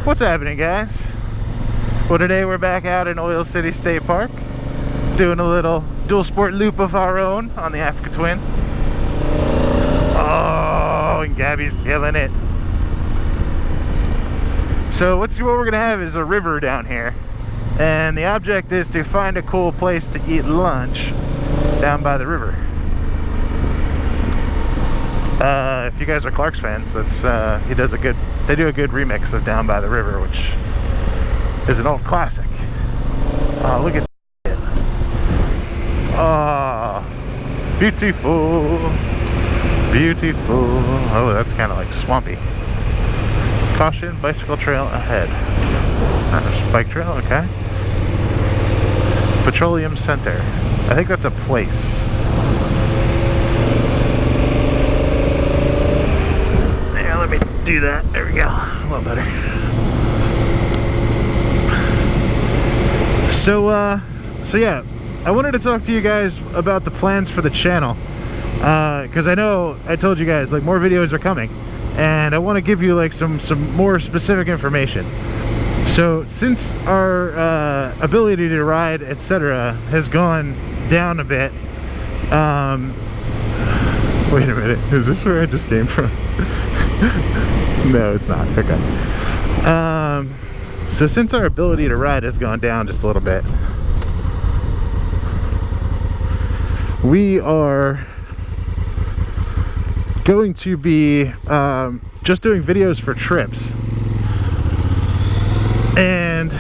What's happening, guys? Well, today we're back out in Oil City State Park doing a little dual sport loop of our own on the Africa Twin. Oh, and Gabby's killing it. So what we're gonna have is a river down here, and the object is to find a cool place to eat lunch down by the river. If you guys are Clark's fans, that's they do a good remix of Down by the River, which is an old classic. Oh, look at that. Oh, beautiful, beautiful. Oh, that's kind of like swampy. Caution, bicycle trail ahead. There's a bike trail, okay. Petroleum Center. I think that's a place. Yeah, let me do that. There we go. A little better. So yeah, I wanted to talk to you guys about the plans for the channel, because I know I told you guys like more videos are coming, and I want to give you like some more specific information. So since our ability to ride, etc., has gone down a bit, wait a minute, is this where I just came from? No, it's not. Okay. So since our ability to ride has gone down just a little bit, we are going to be just doing videos for trips. And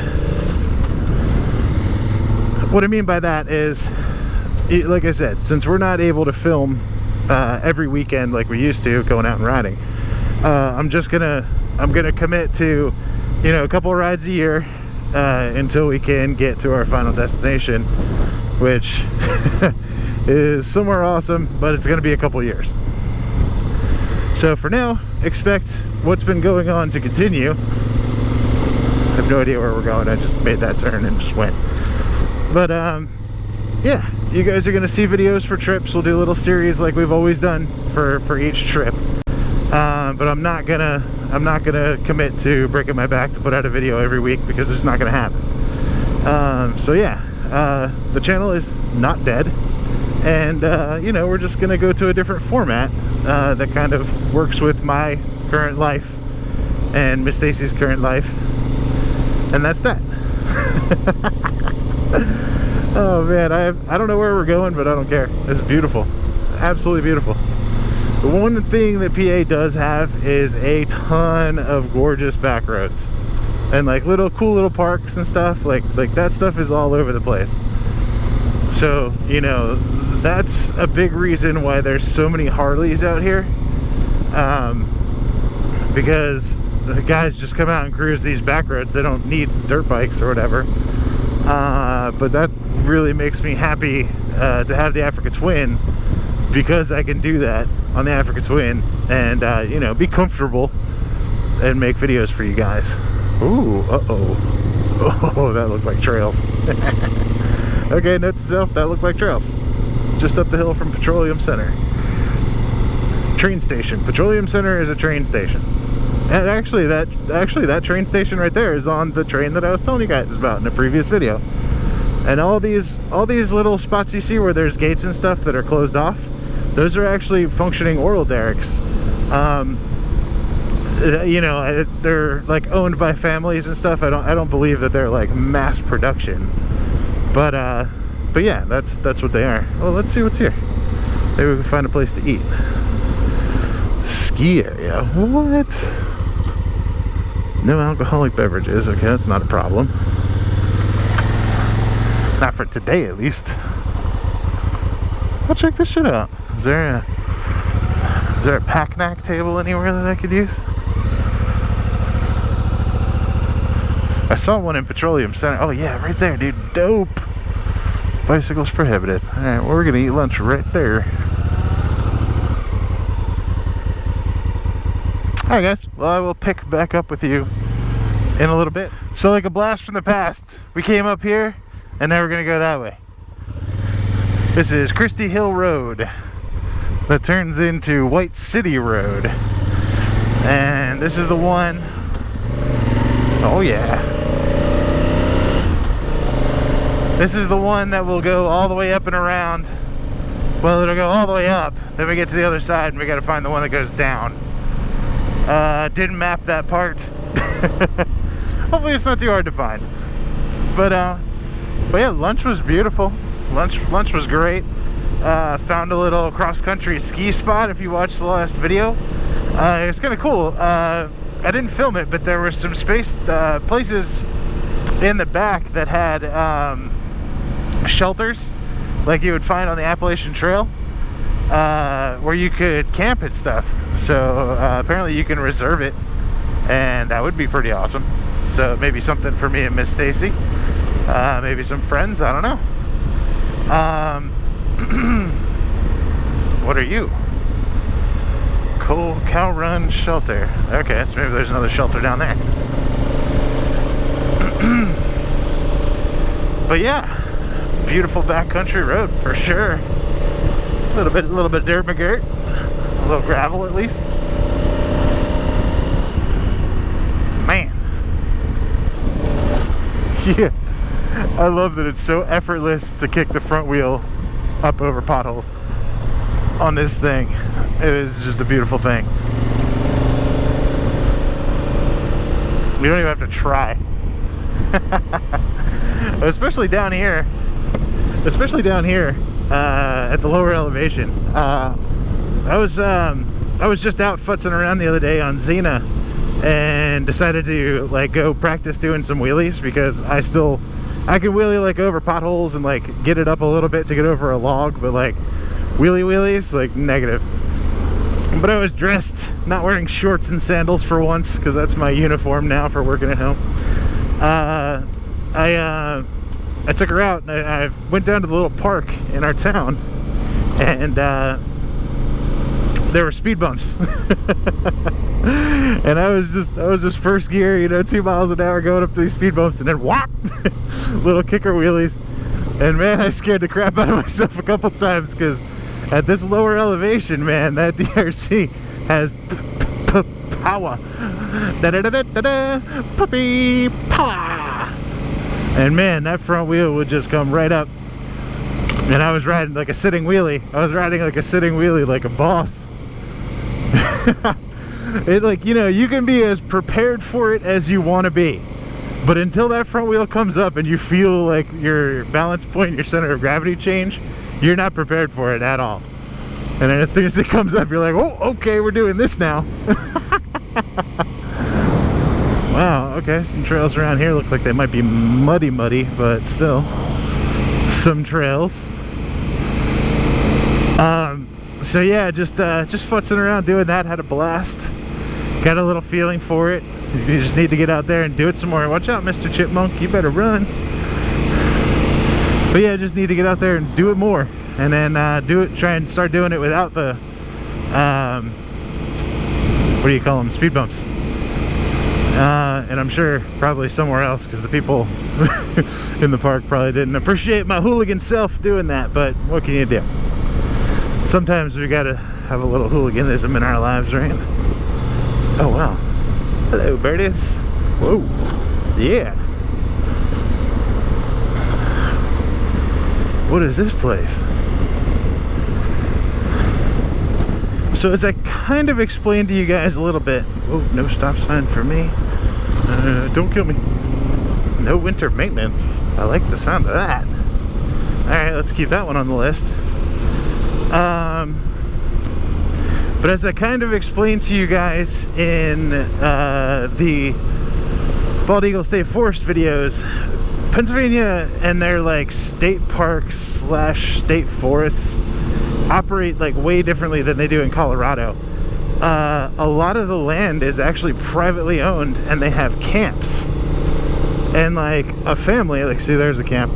what I mean by that is, like I said, since we're not able to film every weekend like we used to, going out and riding, I'm gonna commit to, you know, a couple of rides a year until we can get to our final destination, which is somewhere awesome, but it's gonna be a couple of years. So for now, expect what's been going on to continue. I have no idea where we're going. I just made that turn and just went. But yeah, you guys are gonna see videos for trips. We'll do a little series like we've always done for each trip. But I'm not gonna commit to breaking my back to put out a video every week, because it's not gonna happen. So yeah, the channel is not dead, and you know, we're just gonna go to a different format that kind of works with my current life and Miss Stacy's current life, and that's that. Oh man, I don't know where we're going, but I don't care. It's beautiful, absolutely beautiful. The one thing that PA does have is a ton of gorgeous back roads and like cool little parks and stuff. Like that stuff is all over the place. So, you know, that's a big reason why there's so many Harleys out here, because the guys just come out and cruise these back roads. They don't need dirt bikes or whatever. But that really makes me happy to have the Africa Twin, because I can do that on the Africa Twin and you know, be comfortable and make videos for you guys. Ooh, oh, that looked like trails. Okay, note to self, that looked like trails. Just up the hill from Petroleum Center. Train station. Petroleum Center is a train station. And actually that train station right there is on the train that I was telling you guys about in a previous video. And all these little spots you see where there's gates and stuff that are closed off, those are actually functioning oil derricks. You know, they're like owned by families and stuff. I don't believe that they're like mass production, but yeah, that's what they are. Well, let's see what's here. Maybe we can find a place to eat. Ski area. What? No alcoholic beverages. Okay, that's not a problem. Not for today, at least. I'll check this shit out. Is there a pack-knack table anywhere that I could use? I saw one in Petroleum Center. Oh yeah, right there, dude. Dope. Bicycles prohibited. Alright, well, we're gonna eat lunch right there. Alright guys, well, I will pick back up with you in a little bit. So like a blast from the past, we came up here and now we're gonna go that way. This is Christie Hill Road that turns into White City Road, and this is the one Oh yeah. This is the one that will go all the way up and around. Well, it'll go all the way up. Then we get to the other side and we gotta find the one that goes down. Didn't map that part. Hopefully it's not too hard to find. But yeah, lunch was beautiful. Lunch was great. Found a little cross-country ski spot. If you watched the last video, it was kind of cool. I didn't film it, but there were some places in the back that had shelters like you would find on the Appalachian Trail, where you could camp and stuff. So apparently you can reserve it, and that would be pretty awesome. So maybe something for me and Miss Stacy, maybe some friends, I don't know. What are you? Cow Run Shelter. Okay, so maybe there's another shelter down there. But yeah, beautiful backcountry road for sure. A little bit dirt McGirt, a little gravel at least. Man, yeah, I love that it's so effortless to kick the front wheel up over potholes on this thing. It is just a beautiful thing. You don't even have to try. Especially down here at the lower elevation. I was just out futzing around the other day on Xena and decided to like go practice doing some wheelies, because I can wheelie like over potholes and like get it up a little bit to get over a log, but like wheelies, like negative. But I was dressed, not wearing shorts and sandals for once, because that's my uniform now for working at home. I took her out and I went down to the little park in our town, and there were speed bumps. And I was just first gear, you know, 2 miles an hour going up these speed bumps, and then whop, little kicker wheelies. And man, I scared the crap out of myself a couple times, because at this lower elevation, man, that DRC has power. Da-da-da-da-da-da, puppy power. And man, that front wheel would just come right up. And I was riding like a sitting wheelie. Like a boss. It, like, you know, you can be as prepared for it as you want to be, but until that front wheel comes up and you feel like your balance point, your center of gravity change, you're not prepared for it at all. And then as soon as it comes up, you're like, oh, okay, we're doing this now. Wow, okay, some trails around here look like they might be muddy, but still some trails. So yeah, just futzing around doing that, had a blast. Got a little feeling for it. You just need to get out there and do it some more. Watch out, Mr. Chipmunk, you better run. But yeah, just need to get out there and do it more, and then try and start doing it without the what do you call them, speed bumps. And I'm sure probably somewhere else, because the people in the park probably didn't appreciate my hooligan self doing that, but what can you do? Sometimes we gotta have a little hooliganism in our lives, right? Oh wow, hello birdies. Whoa, yeah. What is this place? So as I kind of explained to you guys a little bit, oh, no stop sign for me. Don't kill me. No winter maintenance. I like the sound of that. Alright, let's keep that one on the list. But as I kind of explained to you guys in the Bald Eagle State Forest videos, Pennsylvania and their like state parks / state forests operate like way differently than they do in Colorado. A lot of the land is actually privately owned, and they have camps. And like a family, like, see, there's a camp.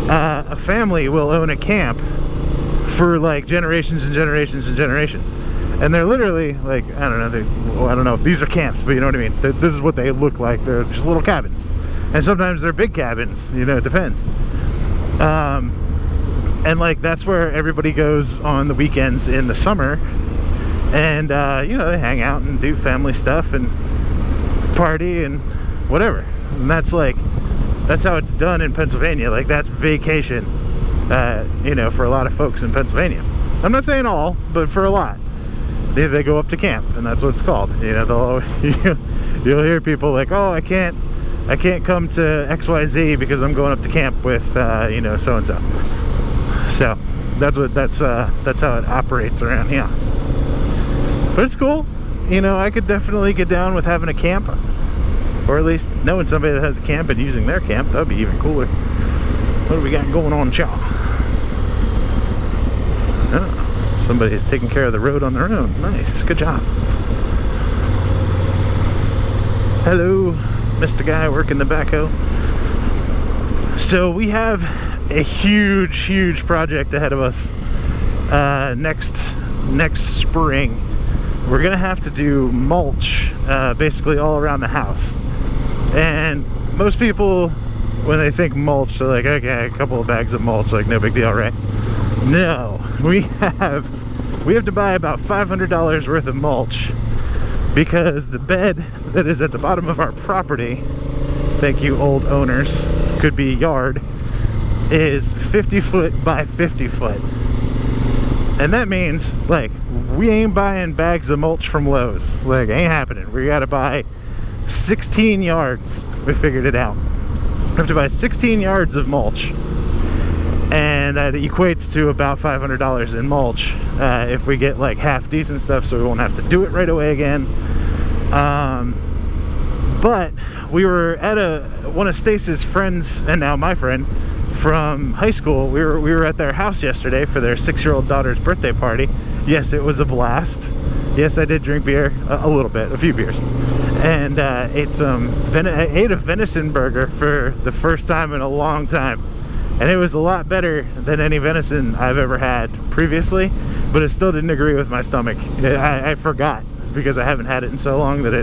A family will own a camp for like generations and generations and generations. And they're literally like, I don't know if these are camps, but you know what I mean. This is what they look like. They're just little cabins. And sometimes they're big cabins, you know, it depends. And like that's where everybody goes on the weekends in the summer. And you know, they hang out and do family stuff and party and whatever. And that's how it's done in Pennsylvania. Like, that's vacation, you know, for a lot of folks in Pennsylvania. I'm not saying all, but for a lot, they go up to camp, and that's what it's called. You know, you'll hear people like, oh, I can't come to XYZ because I'm going up to camp with you know, so and so. So that's how it operates around here. But it's cool. You know, I could definitely get down with having a camp, or at least knowing somebody that has a camp and using their camp. That'd be even cooler. What do we got going on, y'all? Oh, somebody's taking care of the road on their own. Nice, good job. Hello, Mr. Guy working the backhoe. So we have a huge project ahead of us next spring. We're gonna have to do mulch basically all around the house. And most people, when they think mulch, they're like, okay, a couple of bags of mulch, like no big deal, right? No, we have to buy about $500 worth of mulch, because the bed that is at the bottom of our property, thank you old owners, could be yard, is 50 foot by 50 foot. And that means, like, we ain't buying bags of mulch from Lowe's. Like, ain't happening. We gotta buy 16 yards. We figured it out. We have to buy 16 yards of mulch. And that equates to about $500 in mulch if we get like half decent stuff, so we won't have to do it right away again. But we were at one of Stace's friends, and now my friend from high school. We were at their house yesterday for their 6-year-old daughter's birthday party. Yes, it was a blast. Yes, I did drink beer a little bit, a few beers, and ate a venison burger for the first time in a long time. And it was a lot better than any venison I've ever had previously, but it still didn't agree with my stomach. I forgot, because I haven't had it in so long that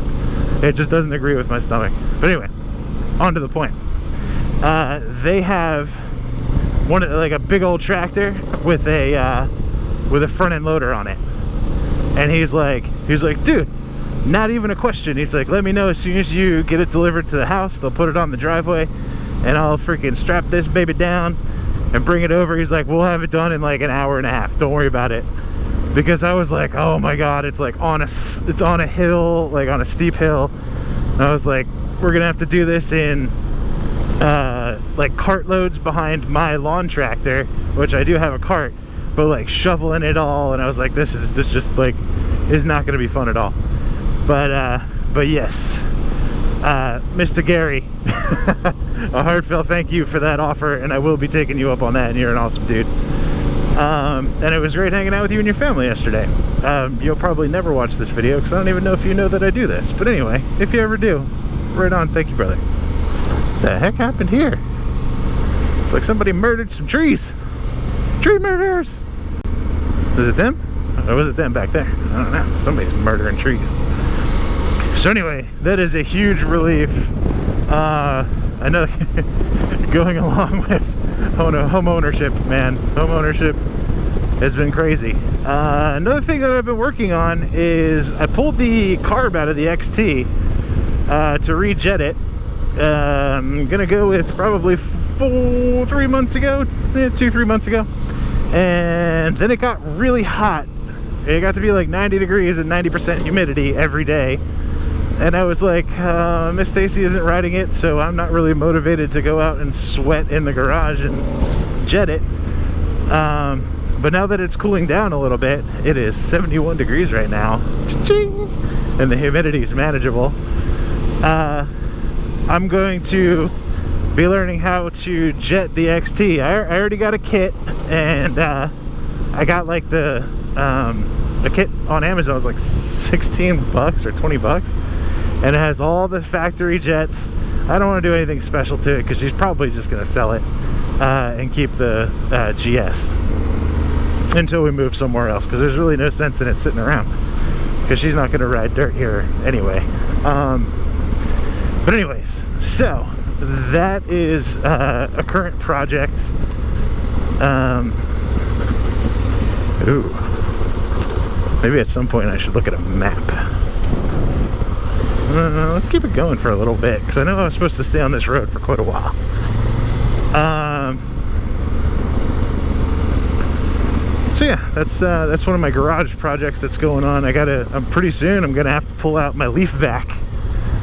it just doesn't agree with my stomach. But anyway, on to the point. They have like a big old tractor with a front end loader on it, and he's like, dude, not even a question. He's like, let me know as soon as you get it delivered to the house. They'll put it on the driveway, and I'll freaking strap this baby down and bring it over. He's like, we'll have it done in like an hour and a half. Don't worry about it. Because I was like, oh my god, it's like it's on a hill, like on a steep hill. And I was like, we're gonna have to do this in like cart loads behind my lawn tractor, which I do have a cart, but like shoveling it all. And I was like, this just like is not gonna be fun at all. But yes, Mr. Gary, a heartfelt thank you for that offer, and I will be taking you up on that, and you're an awesome dude. And it was great hanging out with you and your family yesterday. You'll probably never watch this video because I don't even know if you know that I do this, but anyway, if you ever do, right on. Thank you, brother. The heck happened here? It's like somebody murdered some trees. Tree murderers. Was it them? Or was it them back there? I don't know. Somebody's murdering trees. So anyway, that is a huge relief. I know going along with home ownership, man. Home ownership has been crazy. Another thing that I've been working on is I pulled the carb out of the XT to rejet it. I'm gonna go with probably 3 months ago, 2-3 months ago, and then it got really hot. It got to be like 90 degrees and 90% humidity every day. And I was like, Miss Stacy isn't riding it, so I'm not really motivated to go out and sweat in the garage and jet it. But now that it's cooling down a little bit, it is 71 degrees right now, and the humidity is manageable. I'm going to be learning how to jet the XT. I already got a kit, and I got like the kit on Amazon. It was like 16 bucks or 20 bucks. And it has all the factory jets. I don't want to do anything special to it because she's probably just going to sell it and keep the GS until we move somewhere else, because there's really no sense in it sitting around because she's not going to ride dirt here anyway. But anyways, so that is a current project. Maybe at some point I should look at a map. let's keep it going for a little bit, because I know I was supposed to stay on this road for quite a while. So yeah, that's one of my garage projects that's going on. I'm pretty soon I'm gonna have to pull out my leaf vac.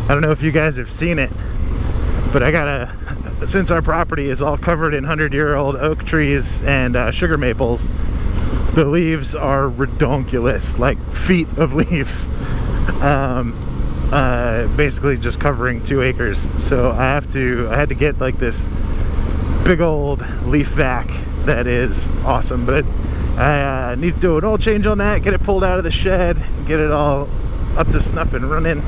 I don't know if you guys have seen it, but since our property is all covered in 100-year-old oak trees and sugar maples, the leaves are redonkulous, like feet of leaves. Basically just covering 2 acres. So I had to get like this big old leaf vac that is awesome, but I need to do an oil change on that, get it pulled out of the shed, get it all up to snuff and running.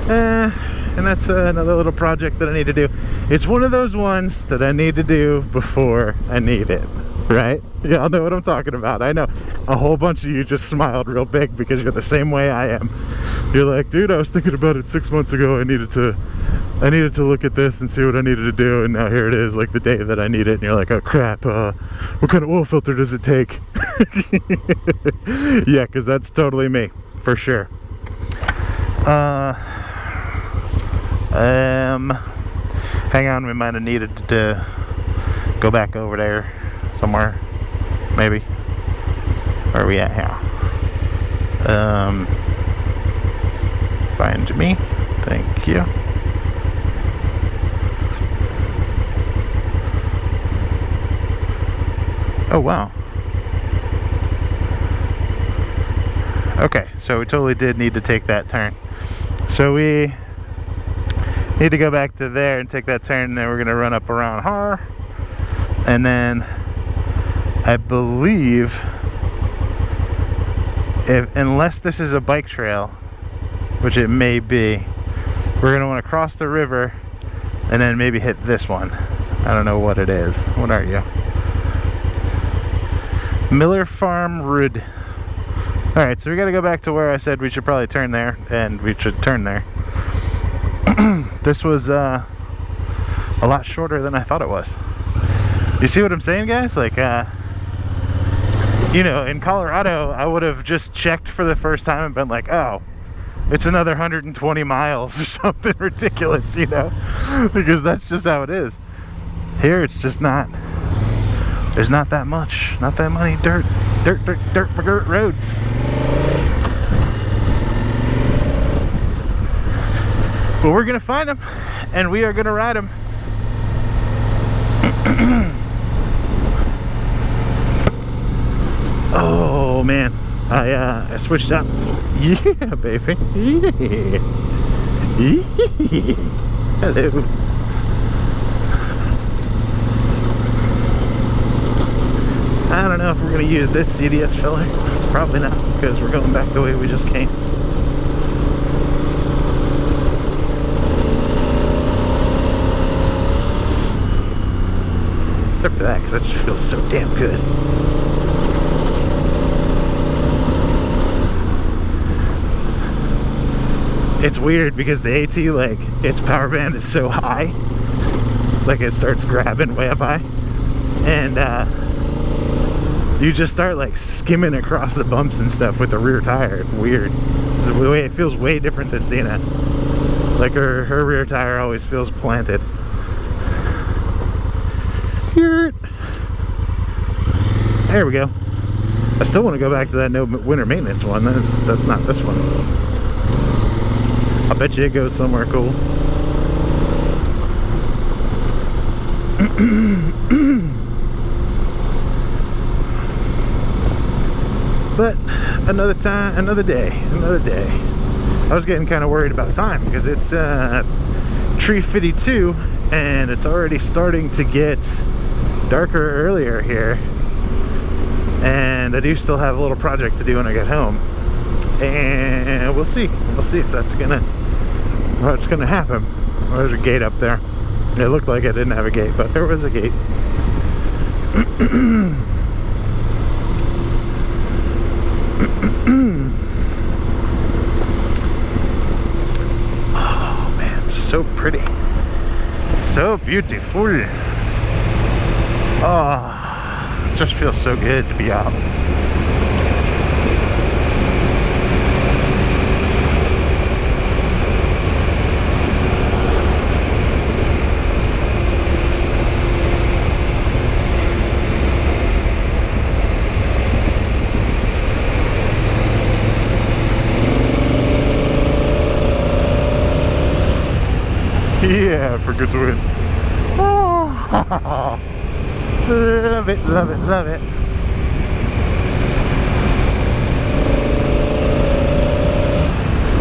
And that's another little project that I need to do. It's one of those ones that I need to do before I need it, right? Y'all know what I'm talking about. I know a whole bunch of you just smiled real big because you're the same way I am. You're like, dude, I was thinking about it 6 months ago. I needed to look at this and see what I needed to do, and now here it is, like the day that I need it, and you're like, oh crap, what kind of oil filter does it take? Yeah, because that's totally me, for sure. Hang on, we might have needed to go back over there somewhere, maybe. Where are we at here? Find me, thank you. Oh wow. Okay, so we totally did need to take that turn. So we need to go back to there and take that turn, and then we're gonna run up around here. And then I believe, unless this is a bike trail, which it may be, we're gonna wanna cross the river and then maybe hit this one. I don't know what it is. What are you? Miller Farm Road. Alright, so we gotta go back to where I said we should probably turn there, and we should turn there. This was a lot shorter than I thought it was. You see what I'm saying, guys? Like, you know, in Colorado, I would have just checked for the first time and been like, oh, it's another 120 miles or something ridiculous, you know? Because that's just how it is. Here, it's just not. There's not that much, not that many dirt roads. But we're gonna find them, and we are gonna ride them. Oh man, I switched up. Yeah, baby. Yeah. Hello. I don't know if we're going to use this CDS filler. Probably not, because we're going back the way we just came. Except for that, because that just feels so damn good. It's weird because the AT, like, its power band is so high. Like, it starts grabbing way up high. And, you just start like skimming across the bumps and stuff with the rear tire. It's weird. It feels way different than Xena. Like her rear tire always feels planted. Here. There we go. I still want to go back to that no winter maintenance one. That's not this one. I bet you it goes somewhere cool. But another time, another day. I was getting kind of worried about time because it's 3:52 and it's already starting to get darker earlier here. And I do still have a little project to do when I get home. And we'll see if that's what's gonna happen. Oh, there's a gate up there. It looked like it didn't have a gate, but there was a gate. Oh man, it's so pretty, so beautiful. Oh, it just feels so good to be out. Yeah, for good to win. Oh, love it, love it, love it.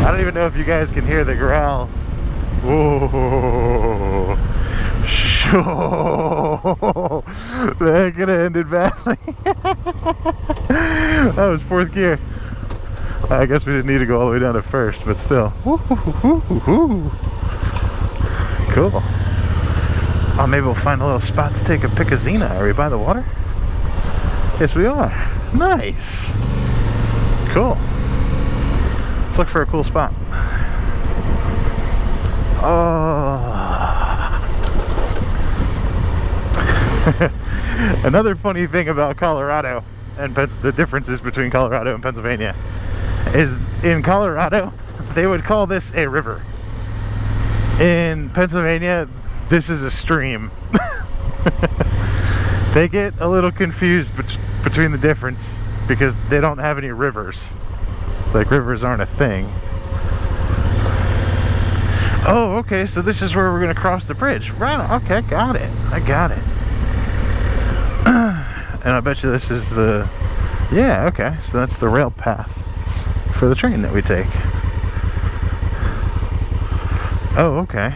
I don't even know if you guys can hear the growl. Whoa. Sure. That could have ended badly. That was fourth gear. I guess we didn't need to go all the way down to first, but still. Cool. Oh, maybe we'll find a little spot to take a Picazina. Are we by the water? Yes, we are. Nice. Cool. Let's look for a cool spot. Oh. Another funny thing about Colorado and the differences between Colorado and Pennsylvania is in Colorado they would call this a river. In Pennsylvania, this is a stream. They get a little confused between the difference because they don't have any rivers. Like, rivers aren't a thing. Oh, okay, so this is where we're gonna cross the bridge. Right, okay, got it. I got it. And I bet you this is the... Yeah, okay, so that's the rail path for the train that we take. Oh, okay.